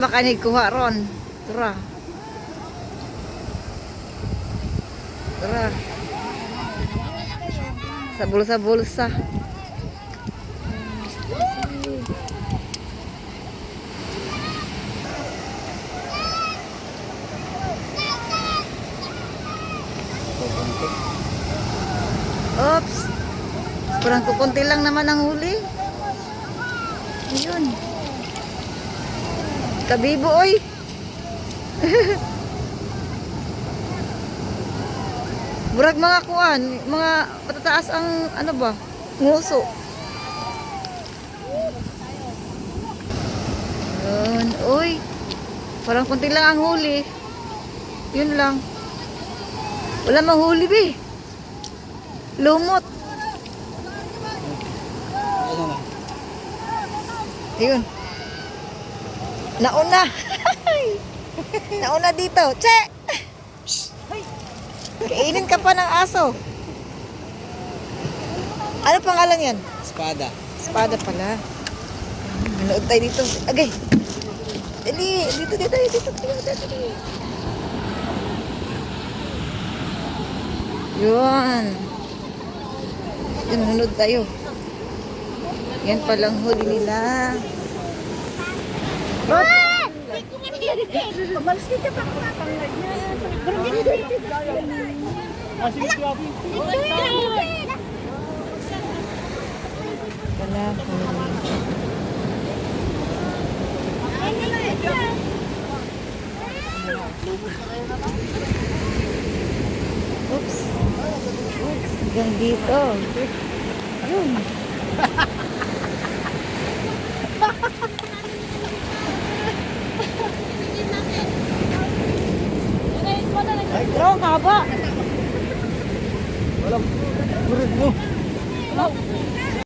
Makanig kuha ron. Tara. Tara. Sa bulsa-bulsa. Oops. Kurang kukunti lang naman ang huli. Ayun. Kabibo, oy. Burag mga kuan, mga patataas ang ano ba? Nguso. Yun, uy. Parang kunti lang ang huli. Yun lang. Wala mang huli, be. Lumot. Ayun. Nauna. Nauna dito. Che! Kainin ka pa ng aso. Ano pangalan yan? Espada. Espada pala. Manood tayo dito. Agay. Dali. Dito. Yun. Yun, manood tayo. Yan palang huli nila. Malis ka pa kapangad niya. Wala huli. Oops. Hanggang dito. Yun. Bro, haba. Walang. Burod mo.